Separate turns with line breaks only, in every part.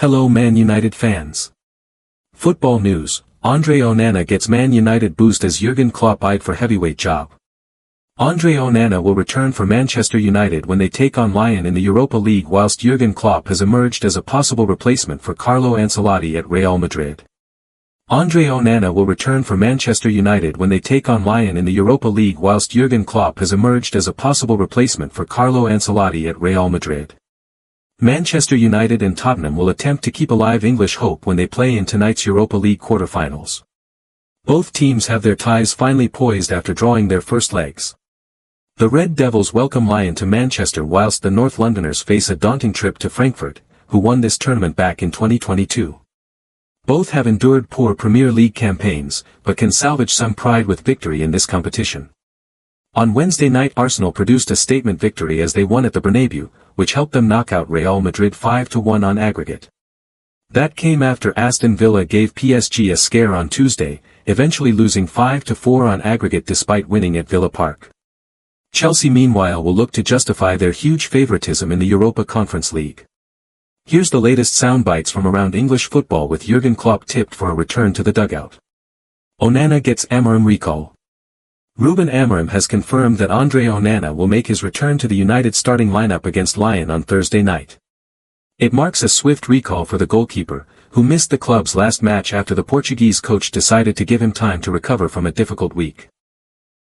Hello Man United fans. Football news: Andre Onana gets Man United boost as Jurgen Klopp eyed for heavyweight job. Andre Onana will return for Manchester United when they take on Lyon in the Europa League, whilst Jurgen Klopp has emerged as a possible replacement for Carlo Ancelotti at Real Madrid. Andre Onana will return for Manchester United when they take on Lyon in the Europa League, whilst Jurgen Klopp has emerged as a possible replacement for Carlo Ancelotti at Real Madrid. Manchester United and Tottenham will attempt to keep alive English hope when they play in tonight's Europa League quarter-finals. Both teams have their ties finally poised after drawing their first legs. The Red Devils welcome Lyon to Manchester, whilst the North Londoners face a daunting trip to Frankfurt, who won this tournament back in 2022. Both have endured poor Premier League campaigns, but can salvage some pride with victory in this competition. On Wednesday night, Arsenal produced a statement victory as they won at the Bernabeu, which helped them knock out Real Madrid 5-1 on aggregate. That came after Aston Villa gave PSG a scare on Tuesday, eventually losing 5-4 on aggregate despite winning at Villa Park. Chelsea meanwhile will look to justify their huge favoritism in the Europa Conference League. Here's the latest soundbites from around English football, with Jurgen Klopp tipped for a return to the dugout. Onana gets Amorim recall. Ruben Amorim has confirmed that Andre Onana will make his return to the United starting lineup against Lyon on Thursday night. It marks a swift recall for the goalkeeper, who missed the club's last match after the Portuguese coach decided to give him time to recover from a difficult week.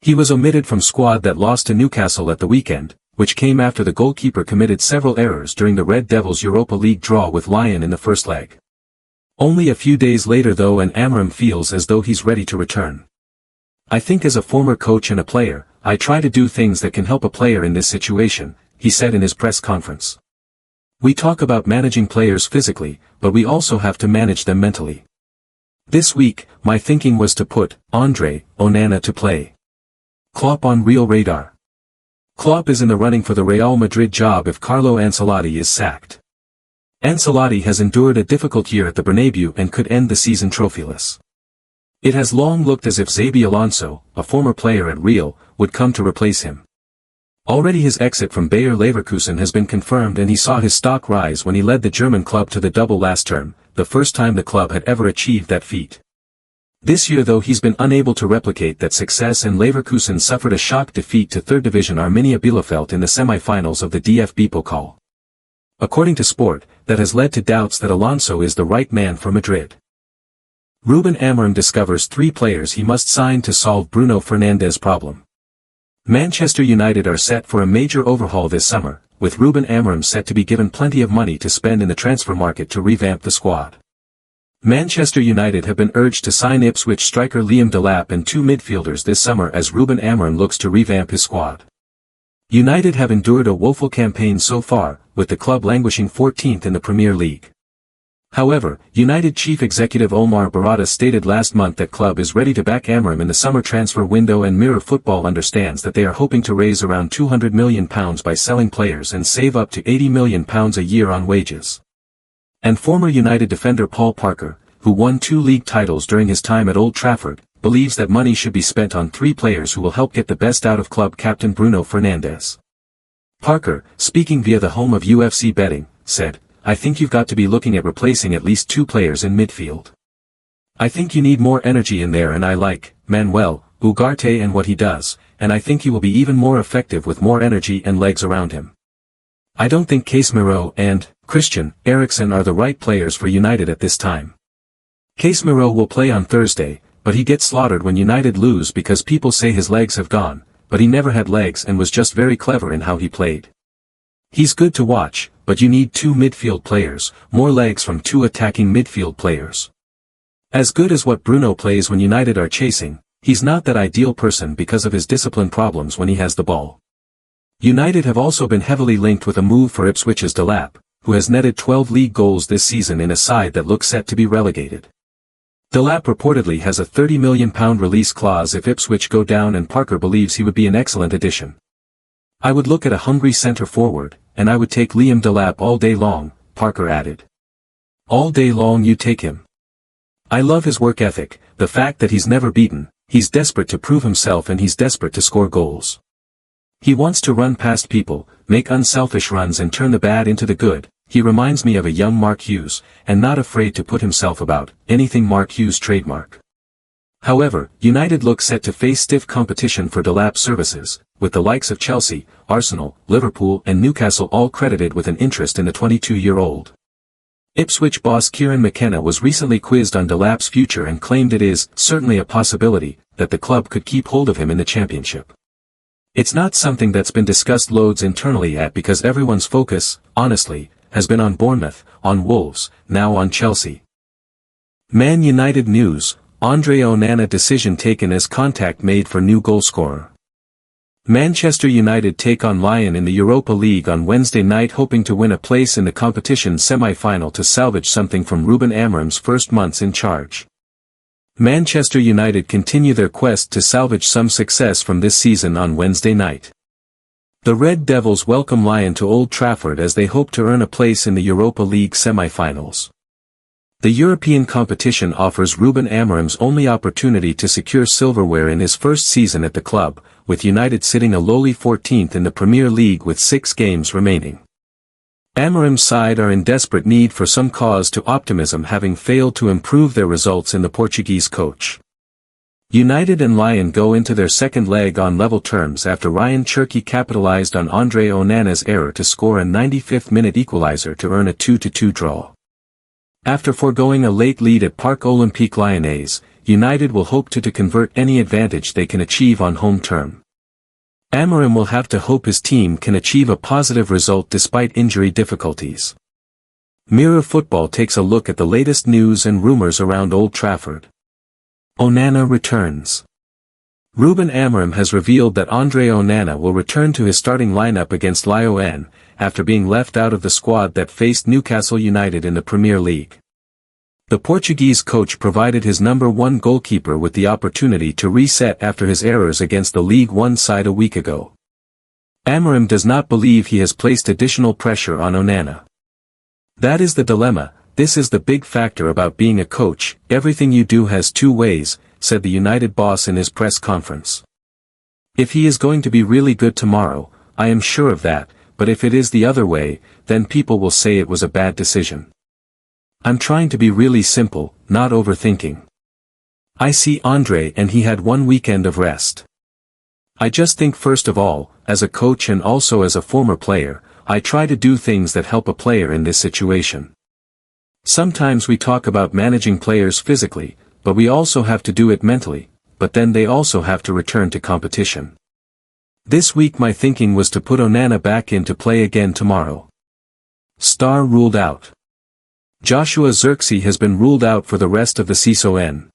He was omitted from squad that lost to Newcastle at the weekend, which came after the goalkeeper committed several errors during the Red Devils' Europa League draw with Lyon in the first leg. Only a few days later though, and Amorim feels as though he's ready to return. "I think as a former coach and a player, I try to do things that can help a player in this situation," he said in his press conference. "We talk about managing players physically, but we also have to manage them mentally. This week, my thinking was to put Andre Onana to play." Klopp on Real Radar. Klopp is in the running for the Real Madrid job if Carlo Ancelotti is sacked. Ancelotti has endured a difficult year at the Bernabeu and could end the season trophyless. It has long looked as if Xabi Alonso, a former player at Real, would come to replace him. Already his exit from Bayer Leverkusen has been confirmed, and he saw his stock rise when he led the German club to the double last term, the first time the club had ever achieved that feat. This year though he's been unable to replicate that success, and Leverkusen suffered a shock defeat to third division Arminia Bielefeld in the semi-finals of the DFB Pokal. According to Sport, that has led to doubts that Alonso is the right man for Madrid. Ruben Amorim discovers 3 players he must sign to solve Bruno Fernandes' problem. Manchester United are set for a major overhaul this summer, with Ruben Amorim set to be given plenty of money to spend in the transfer market to revamp the squad. Manchester United have been urged to sign Ipswich striker Liam Delap and 2 midfielders this summer as Ruben Amorim looks to revamp his squad. United have endured a woeful campaign so far, with the club languishing 14th in the Premier League. However, United chief executive Omar Barada stated last month that club is ready to back Amorim in the summer transfer window, and Mirror Football understands that they are hoping to raise around £200 million by selling players and save up to £80 million a year on wages. And former United defender Paul Parker, who won 2 league titles during his time at Old Trafford, believes that money should be spent on 3 players who will help get the best out of club captain Bruno Fernandes. Parker, speaking via the home of UFC betting, said, "I think you've got to be looking at replacing at least 2 players in midfield. I think you need more energy in there, and I like Manuel Ugarte and what he does, and I think he will be even more effective with more energy and legs around him. I don't think Casemiro and Christian Eriksen are the right players for United at this time. Casemiro will play on Thursday, but he gets slaughtered when United lose because people say his legs have gone, but he never had legs and was just very clever in how he played. He's good to watch, but you need 2 midfield players, more legs from 2 attacking midfield players. As good as what Bruno plays when United are chasing, he's not that ideal person because of his discipline problems when he has the ball." United have also been heavily linked with a move for Ipswich's Delap, who has netted 12 league goals this season in a side that looks set to be relegated. Delap reportedly has a £30 million release clause if Ipswich go down, and Parker believes he would be an excellent addition. "I would look at a hungry centre forward, and I would take Liam Delap all day long," Parker added. "All day long you take him? I love his work ethic, the fact that he's never beaten, he's desperate to prove himself, and he's desperate to score goals. He wants to run past people, make unselfish runs and turn the bad into the good. he reminds me of a young Mark Hughes, and not afraid to put himself about anything Mark Hughes trademark. However, United look set to face stiff competition for Delap's services, with the likes of Chelsea, Arsenal, Liverpool and Newcastle all credited with an interest in the 22-year-old. Ipswich boss Kieran McKenna was recently quizzed on Delap's future and claimed it is certainly a possibility that the club could keep hold of him in the Championship. It's not something that's been discussed loads internally yet because everyone's focus, honestly, has been on Bournemouth, on Wolves, now on Chelsea. Man United news, Andre Onana decision taken as contact made for new goalscorer. Manchester United take on Lyon in the Europa League on Wednesday night hoping to win a place in the competition semi-final to salvage something from Ruben Amorim's first months in charge. Manchester United continue their quest to salvage some success from this season on Wednesday night. The Red Devils welcome Lyon to Old Trafford as they hope to earn a place in the Europa League semi-finals. The European competition offers Ruben Amorim's only opportunity to secure silverware in his first season at the club, with United sitting a lowly 14th in the Premier League with 6 games remaining. Amorim's side are in desperate need for some cause to optimism having failed to improve their results in the Portuguese coach. United and Lyon go into their second leg on level terms after Ryan Cherki capitalized on Andre Onana's error to score a 95th-minute equalizer to earn a 2-2 draw. After foregoing a late lead at Parc Olympique Lyonnais, United will hope to convert any advantage they can achieve on home turf. Amorim will have to hope his team can achieve a positive result despite injury difficulties. Mirror Football takes a look at the latest news and rumors around Old Trafford. Onana returns. Ruben Amorim has revealed that Andre Onana will return to his starting lineup against Lyon, after being left out of the squad that faced Newcastle United in the Premier League. The Portuguese coach provided his number 1 goalkeeper with the opportunity to reset after his errors against the League One side a week ago. Amorim does not believe he has placed additional pressure on Onana. That is the dilemma. This is the big factor about being a coach, everything you do has 2 ways, said the United boss in his press conference. If he is going to be really good tomorrow, I am sure of that, but if it is the other way, then people will say it was a bad decision. I'm trying to be really simple, not overthinking. I see Andre and he had 1 weekend of rest. I just think first of all, as a coach and also as a former player, I try to do things that help a player in this situation. Sometimes we talk about managing players physically, but we also have to do it mentally, but then they also have to return to competition. This week my thinking was to put Onana back in to play again tomorrow. Star ruled out. Joshua Zirkzee has been ruled out for the rest of the season.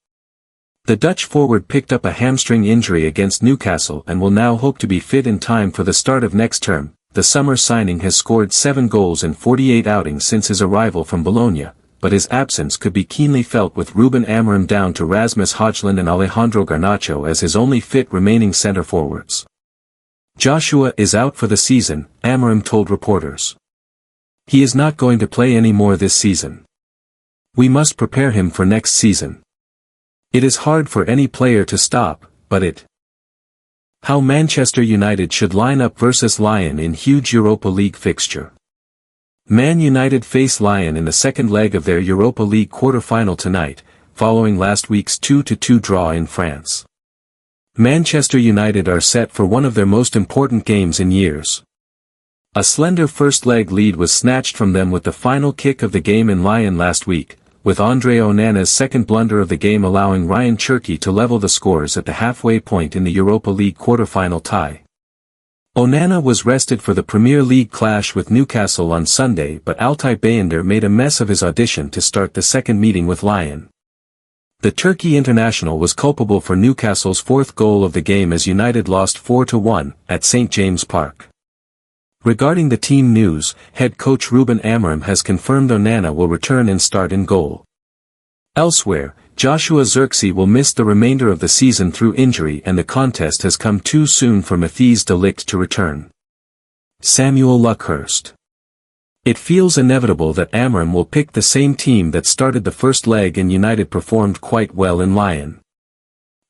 The Dutch forward picked up a hamstring injury against Newcastle and will now hope to be fit in time for the start of next term. The summer signing has scored 7 goals in 48 outings since his arrival from Bologna, but his absence could be keenly felt with Ruben Amorim down to Rasmus Højlund and Alejandro Garnacho as his only fit remaining centre forwards. Joshua is out for the season, Amorim told reporters. He is not going to play any more this season. We must prepare him for next season. It is hard for any player to stop, but it. How Manchester United should line up versus Lyon in huge Europa League fixture. Man United face Lyon in the second leg of their Europa League quarter-final tonight, following last week's 2-2 draw in France. Manchester United are set for one of their most important games in years. A slender first-leg lead was snatched from them with the final kick of the game in Lyon last week, with Andre Onana's second blunder of the game allowing Ryan Cherki to level the scores at the halfway point in the Europa League quarter-final tie. Onana was rested for the Premier League clash with Newcastle on Sunday, but Altay Bayındır made a mess of his audition to start the second meeting with Lyon. The Turkey international was culpable for Newcastle's 4th goal of the game as United lost 4-1 at St James Park. Regarding the team news, head coach Ruben Amorim has confirmed Onana will return and start in goal. Elsewhere, Joshua Zirkzee will miss the remainder of the season through injury and the contest has come too soon for Matthijs de Ligt to return. Samuel Luckhurst. It feels inevitable that Amorim will pick the same team that started the first leg and United performed quite well in Lyon.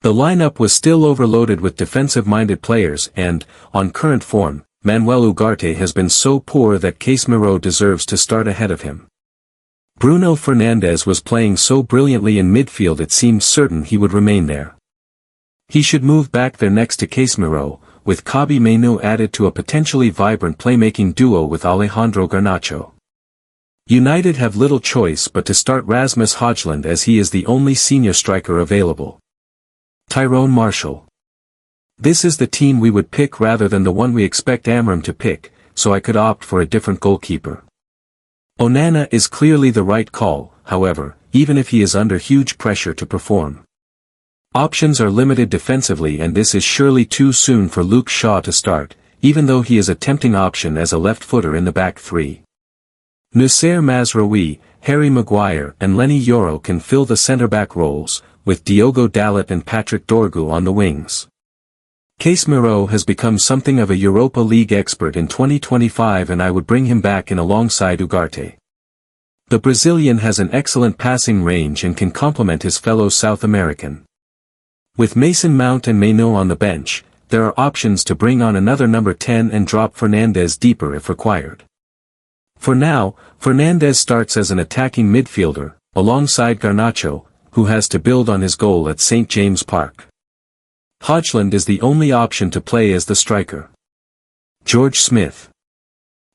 The lineup was still overloaded with defensive-minded players and, on current form, Manuel Ugarte has been so poor that Casemiro deserves to start ahead of him. Bruno Fernandes was playing so brilliantly in midfield it seemed certain he would remain there. He should move back there next to Casemiro, with Kobbie Mainoo added to a potentially vibrant playmaking duo with Alejandro Garnacho. United have little choice but to start Rasmus Højlund as he is the only senior striker available. Tyrone Marshall. This is the team we would pick rather than the one we expect Amorim to pick, so I could opt for a different goalkeeper. Onana is clearly the right call, however, even if he is under huge pressure to perform. Options are limited defensively and this is surely too soon for Luke Shaw to start, even though he is a tempting option as a left footer in the back three. Noussair Mazraoui, Harry Maguire and Lenny Yoro can fill the centre-back roles, with Diogo Dalot and Patrick Dorgu on the wings. Casemiro has become something of a Europa League expert in 2025 and I would bring him back in alongside Ugarte. The Brazilian has an excellent passing range and can complement his fellow South American. With Mason Mount and Mainoo on the bench, there are options to bring on another number 10 and drop Fernandes deeper if required. For now, Fernandes starts as an attacking midfielder, alongside Garnacho, who has to build on his goal at St. James Park. Højlund is the only option to play as the striker. George Smith.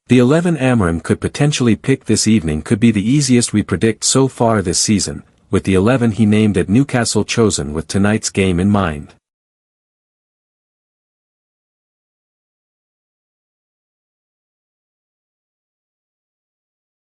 The 11 Amorim could potentially pick this evening could be the easiest we predict so far this season, with the 11 he named at Newcastle chosen with tonight's game in mind.